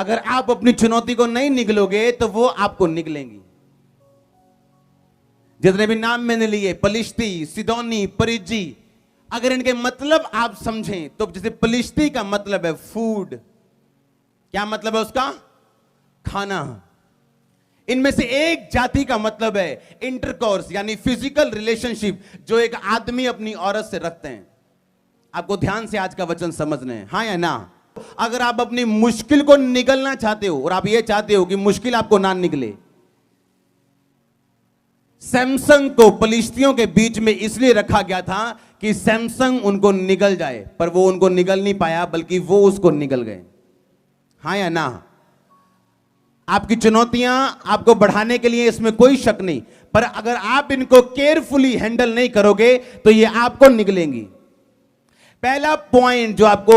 अगर आप अपनी चुनौती को नहीं निगलोगे तो वो आपको निगलेंगी। जितने भी नाम मैंने लिए, पलिश्ती, सिदोनी, परिजी, अगर इनके मतलब आप समझें तो जैसे पलिश्ती का मतलब है फूड, क्या मतलब है उसका? खाना। इनमें से एक जाति का मतलब है इंटरकोर्स, यानी फिजिकल रिलेशनशिप जो एक आदमी अपनी औरत से रखते हैं। आपको ध्यान से आज का वचन समझना है, हाँ या ना? अगर आप अपनी मुश्किल को निगलना चाहते हो और आप ये चाहते हो कि मुश्किल आपको ना निगले, सैमसंग को पलिश्तियों के बीच में इसलिए रखा गया था कि सैमसंग उनको निगल जाए, पर वो उनको निगल नहीं पाया, बल्कि वो उसको निगल गए। हाँ या ना? आपकी चुनौतियां आपको बढ़ाने के लिए, इसमें कोई शक नहीं, पर अगर आप इनको केयरफुली हैंडल नहीं करोगे तो ये आपको निगलेंगी। पहला पॉइंट जो आपको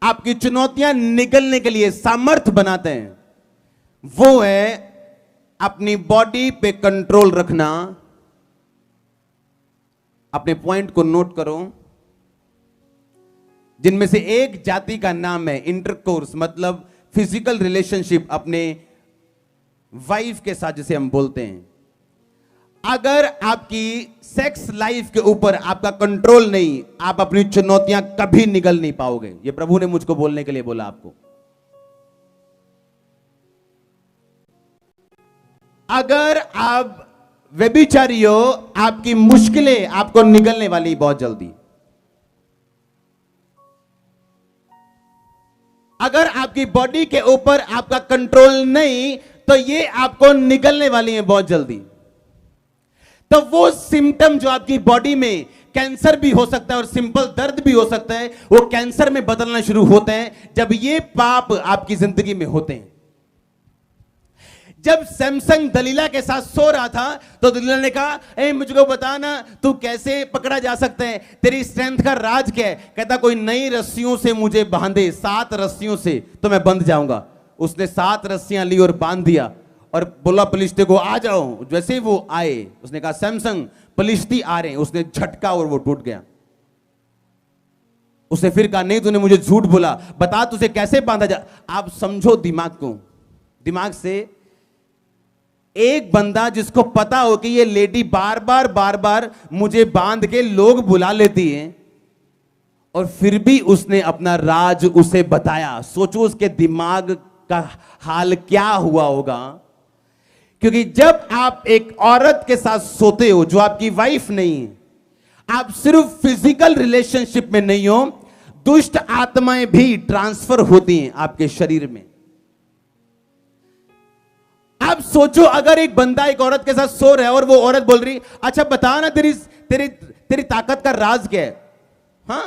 आपकी चुनौतियां निगलने के लिए सामर्थ्य बनाते हैं वो है अपनी बॉडी पे कंट्रोल रखना। अपने पॉइंट को नोट करो, जिनमें से एक जाति का नाम है इंटरकोर्स, मतलब फिजिकल रिलेशनशिप अपने वाइफ के साथ, जिसे हम बोलते हैं। अगर आपकी सेक्स लाइफ के ऊपर आपका कंट्रोल नहीं, आप अपनी चुनौतियां कभी निगल नहीं पाओगे। ये प्रभु ने मुझको बोलने के लिए बोला आपको। अगर आप व्यभिचारी हो, आपकी मुश्किलें आपको निगलने वाली बहुत जल्दी। अगर आपकी बॉडी के ऊपर आपका कंट्रोल नहीं तो ये आपको निगलने वाली है बहुत जल्दी। तो वो सिम्टम जो आपकी बॉडी में, कैंसर भी हो सकता है और सिंपल दर्द भी हो सकता है, वो कैंसर में बदलना शुरू होते हैं जब ये पाप आपकी जिंदगी में होते हैं। जब सैमसंग दलीला के साथ सो रहा था तो दलीला ने कहा, ए मुझको बता ना, तू कैसे पकड़ा जा सकता है, तेरी स्ट्रेंथ का राज क्या है? कहता, कोई नई रस्सियों से मुझे बांधे, 7 रस्सियों से तो मैं बंध जाऊंगा। उसने 7 रस्सियां ली और बांध दिया और बोला पलिश्ती को, आ जाओ। जैसे ही वो आए, उसने कहा, सैमसंग पलिश्ती आ रहे हैं। उसने झटका और वो टूट गया। उसने फिर कहा, नहीं तूने मुझे झूठ बोला, बता तुझे कैसे बांधा जा। आप समझो दिमाग को, दिमाग से। एक बंदा जिसको पता हो कि ये लेडी बार बार मुझे बांध के लोग बुला लेती है, और फिर भी उसने अपना राज उसे बताया। सोचो उसके दिमाग का हाल क्या हुआ होगा। क्योंकि जब आप एक औरत के साथ सोते हो जो आपकी वाइफ नहीं है, आप सिर्फ फिजिकल रिलेशनशिप में नहीं हो, दुष्ट आत्माएं भी ट्रांसफर होती हैं आपके शरीर में। आप सोचो, अगर एक बंदा एक औरत के साथ सो रहा है और वो औरत बोल रही, अच्छा बता ना तेरी तेरी तेरी ताकत का राज क्या है? हाँ,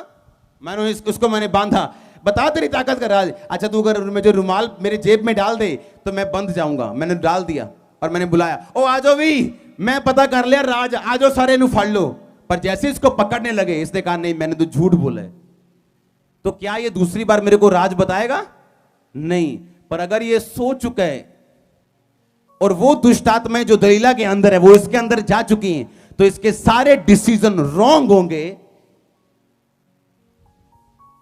मैंने उसको मैंने बांधा, बता तेरी ताकत का राज। अच्छा तू अगर मुझे रुमाल मेरे जेब में डाल दे तो मैं बंध जाऊंगा। मैंने डाल दिया और मैंने बुलाया, ओ आ जाओ भी, मैं पता कर लिया राज, आ जाओ सारे नु फाड़ लो। पर जैसे इसको पकड़ने लगे, इसने कहा, नहीं मैंने तो झूठ बोला है। तो क्या ये दूसरी बार मेरे को राज बताएगा? नहीं। पर अगर ये सो चुका है और वो दुष्टात्माएं जो दलीला के अंदर है वो इसके अंदर जा चुकी हैं, तो इसके सारे डिसीजन रॉन्ग होंगे।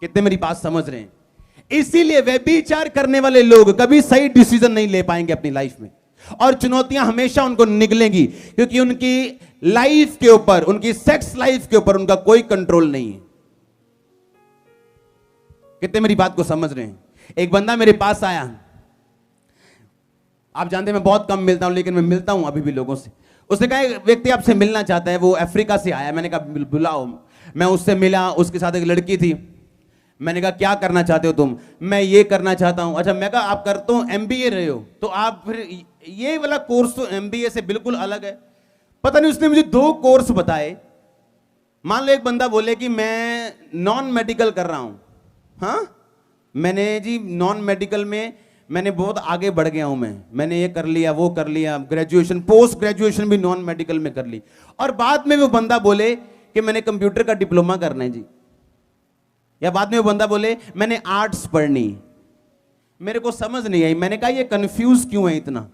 कितने मेरी बात समझ रहे हैं? इसीलिए व्यभिचार करने वाले लोग कभी सही डिसीजन नहीं ले पाएंगे अपनी लाइफ में, और चुनौतियां हमेशा उनको निगलेंगी, क्योंकि उनकी लाइफ के ऊपर, उनकी सेक्स लाइफ के ऊपर उनका कोई कंट्रोल नहीं है। कितने मेरी बात को समझ रहे हैं? एक बंदा मेरे पास आया, आप जानते हैं मैं बहुत कम मिलता हूं, लेकिन मैं मिलता हूं अभी भी लोगों से। उसने कहा, एक व्यक्ति आपसे मिलना चाहता है, वो अफ्रीका से आया। मैंने कहा बुलाओ। मैं उससे मिला, उसके साथ एक लड़की थी। मैंने कहा क्या करना चाहते हो तुम? मैं ये करना चाहता हूं। अच्छा, मैं कहा आप करते हो MBA रहे हो, तो आप फिर ये वाला कोर्स तो MBA से बिल्कुल अलग है। पता नहीं, उसने मुझे 2 कोर्स बताए। मान लो एक बंदा बोले कि मैं नॉन मेडिकल कर रहा हूं, हाँ मैंने जी नॉन मेडिकल में मैंने बहुत आगे बढ़ गया हूं, मैंने ये कर लिया, वो कर लिया, ग्रेजुएशन, पोस्ट ग्रेजुएशन भी नॉन मेडिकल में कर ली, और बाद में वो बंदा बोले कि मैंने कंप्यूटर का डिप्लोमा करना है जी, या बाद में वो बंदा बोले मैंने आर्ट्स पढ़नी। मेरे को समझ नहीं आई। मैंने कहा ये कंफ्यूज क्यों है इतना,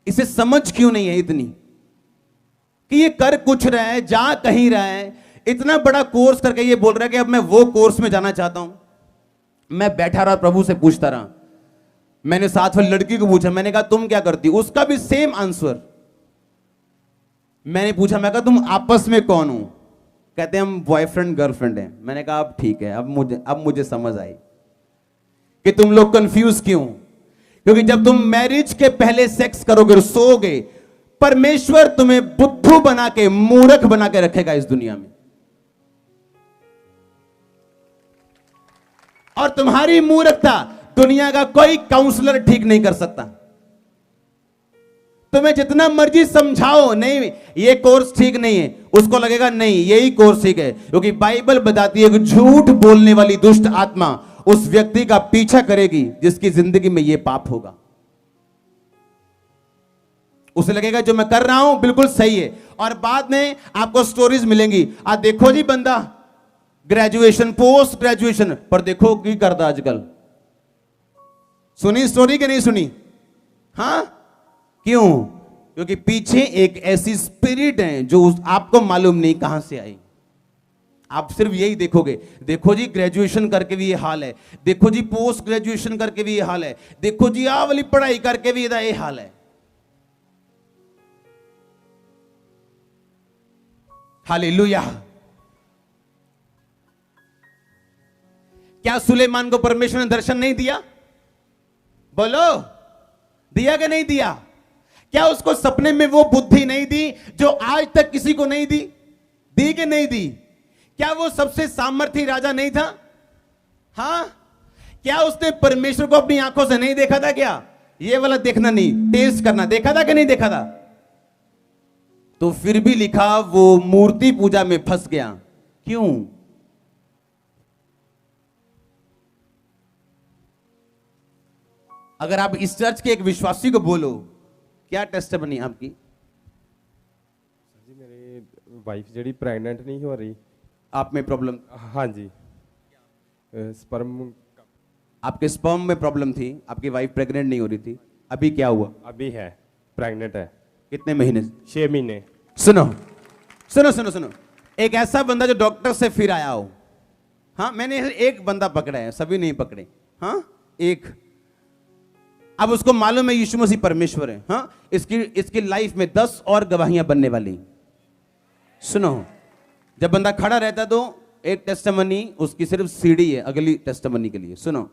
इसे समझ क्यों नहीं है इतनी, कि ये कर कुछ रहा है, जा कहीं रहा है, इतना बड़ा कोर्स करके ये बोल रहा है कि अब मैं वो कोर्स में जाना चाहता हूं। मैं बैठा रहा, प्रभु से पूछता रहा। मैंने साथ वाली लड़की को पूछा, मैंने कहा तुम क्या करती, उसका भी सेम आंसर। मैंने पूछा, मैं कहा तुम आपस में कौन हो, कहते हैं हम बॉयफ्रेंड गर्लफ्रेंड हैं। मैंने कहा अब ठीक है, अब मुझे समझ आई कि तुम लोग कंफ्यूज क्यों। क्योंकि जब तुम मैरिज के पहले सेक्स करोगे और सोओगे, परमेश्वर तुम्हें बुद्धू बना के, मूर्ख बना के रखेगा इस दुनिया में। और तुम्हारी मूर्खता दुनिया का कोई काउंसलर ठीक नहीं कर सकता। तुम्हें जितना मर्जी समझाओ, नहीं ये कोर्स ठीक नहीं है, उसको लगेगा नहीं यही कोर्स ठीक है। क्योंकि बाइबल बताती है कि झूठ बोलने वाली दुष्ट आत्मा उस व्यक्ति का पीछा करेगी जिसकी जिंदगी में यह पाप होगा। उसे लगेगा जो मैं कर रहा हूं बिल्कुल सही है, और बाद में आपको स्टोरीज मिलेंगी। आज देखो जी बंदा ग्रेजुएशन, पोस्ट ग्रेजुएशन पर देखो की करता आजकल। सुनी स्टोरी कि नहीं सुनी? हां, क्यों? क्योंकि पीछे एक ऐसी स्पिरिट है जो आपको मालूम नहीं कहां से आई। आप सिर्फ यही देखोगे, देखो जी ग्रेजुएशन करके भी ये हाल है, देखो जी पोस्ट ग्रेजुएशन करके भी ये हाल है, देखो जी आ वाली पढ़ाई करके भी ये हाल है। हालेलुया। क्या सुलेमान को परमेश्वर ने दर्शन नहीं दिया? बोलो, दिया कि नहीं दिया? क्या उसको सपने में वो बुद्धि नहीं दी जो आज तक किसी को नहीं दी? दी कि नहीं दी? क्या वो सबसे सामर्थी राजा नहीं था? हां, क्या उसने परमेश्वर को अपनी आंखों से नहीं देखा था? क्या ये वाला देखना नहीं, टेस्ट करना देखा था कि नहीं देखा था? तो फिर भी लिखा वो मूर्ति पूजा में फंस गया। क्यों? अगर आप इस चर्च के एक विश्वासी को बोलो, क्या टेस्टिमनी आपकी? जी मेरी वाइफ जेडी प्रेग्नेंट नहीं हो रही। आप में प्रॉब्लम? हाँ जी, स्पर्म, आपके स्पर्म में प्रॉब्लम थी, आपकी वाइफ प्रेग्नेंट नहीं हो रही थी। अभी क्या हुआ? अभी है, प्रेग्नेंट है। कितने महीने? 6 महीने। सुनो सुनो सुनो सुनो, एक ऐसा बंदा जो डॉक्टर से फिर आया हो। हाँ, मैंने एक बंदा पकड़ा है, सभी नहीं पकड़े। हाँ, एक। अब उसको मालूम है यीशु मसीह परमेश्वर है। हाँ, इसकी लाइफ में 10 और गवाहियां बनने वाली। सुनो, जब बंदा खड़ा रहता तो एक टेस्टिमनी उसकी सिर्फ सीढ़ी है अगली टेस्टिमनी के लिए। सुनो,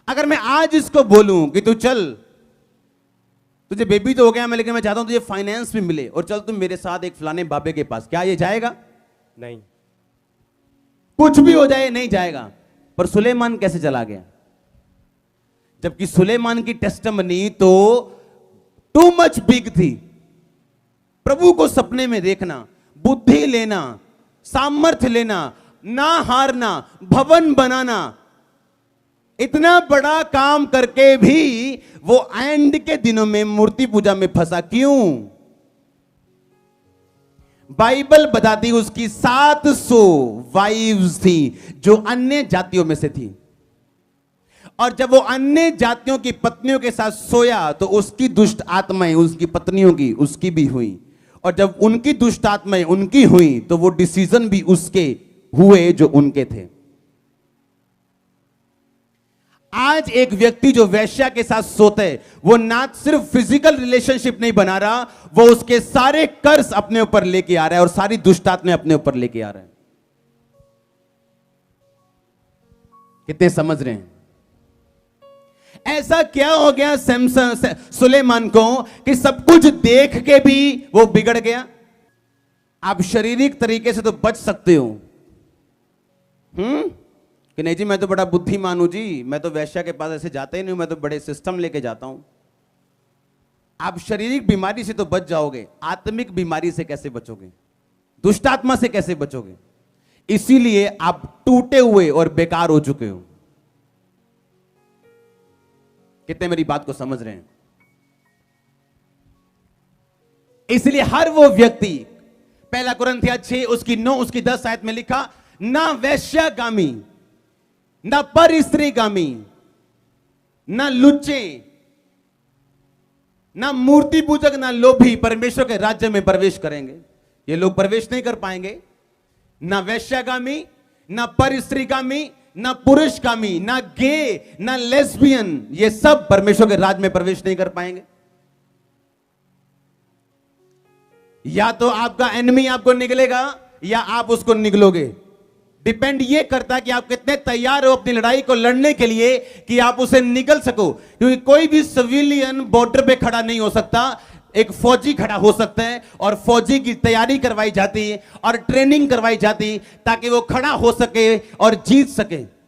अगर मैं आज इसको बोलूं कि तू चल, तुझे बेबी तो हो गया मैं, लेकिन मैं चाहता हूं तुझे फाइनेंस भी मिले और चल तुम मेरे साथ एक फलाने बाबे के पास, क्या ये जाएगा? नहीं। कुछ भी हो जाए नहीं जाएगा। पर सुलेमान कैसे चला गया? जबकि सुलेमान की टेस्टिमनी तो टू मच बिग थी। प्रभु को सपने में देखना, बुद्धि लेना, सामर्थ्य लेना, ना हारना, भवन बनाना, इतना बड़ा काम करके भी वो एंड के दिनों में मूर्ति पूजा में फंसा। क्यों? बाइबल बताती उसकी 700 वाइव्स थी जो अन्य जातियों में से थी, और जब वो अन्य जातियों की पत्नियों के साथ सोया तो उसकी दुष्ट आत्माएं उसकी पत्नियों की उसकी भी हुई, और जब उनकी दुष्ट आत्माएं उनकी हुई तो वो डिसीजन भी उसके हुए जो उनके थे। आज एक व्यक्ति जो वैश्या के साथ सोते है, वो ना सिर्फ फिजिकल रिलेशनशिप नहीं बना रहा, वो उसके सारे कर्ज अपने ऊपर लेके आ रहा है और सारी दुष्ट आत्माएं अपने ऊपर लेके आ रहा है। कितने समझ रहे हैं? ऐसा क्या हो गया सुलेमान को कि सब कुछ देख के भी वो बिगड़ गया? आप शारीरिक तरीके से तो बच सकते हो, कि नहीं जी मैं तो बड़ा बुद्धिमान हूं जी, मैं तो वैश्या के पास ऐसे जाता ही नहीं हूं, मैं तो बड़े सिस्टम लेके जाता हूं। आप शारीरिक बीमारी से तो बच जाओगे, आत्मिक बीमारी से कैसे बचोगे? दुष्ट आत्मा से कैसे बचोगे? इसीलिए आप टूटे हुए और बेकार हो चुके हो। कितने मेरी बात को समझ रहे हैं? इसलिए हर वो व्यक्ति, पहला कुरिन्थियों 6 उसकी 9 उसकी 10 आयत में लिखा, ना वैश्यागामी, ना पर स्त्रीगामी, ना लुच्चे, ना मूर्ति पूजक, ना लोभी परमेश्वर के राज्य में प्रवेश करेंगे। ये लोग प्रवेश नहीं कर पाएंगे। ना वैश्यागामी, ना पर स्त्रीगामी, ना पुरुषकामी, ना गे, ना लेस्बियन, ये सब परमेश्वर के राज में प्रवेश नहीं कर पाएंगे। या तो आपका एनिमी आपको निकलेगा या आप उसको निकलोगे। डिपेंड ये करता है कि आप कितने तैयार हो अपनी लड़ाई को लड़ने के लिए कि आप उसे निकल सको। क्योंकि कोई भी सिविलियन बॉर्डर पे खड़ा नहीं हो सकता, एक फौजी खड़ा हो सकता है और फौजी की तैयारी करवाई जाती है और ट्रेनिंग करवाई जाती है ताकि वो खड़ा हो सके और जीत सके।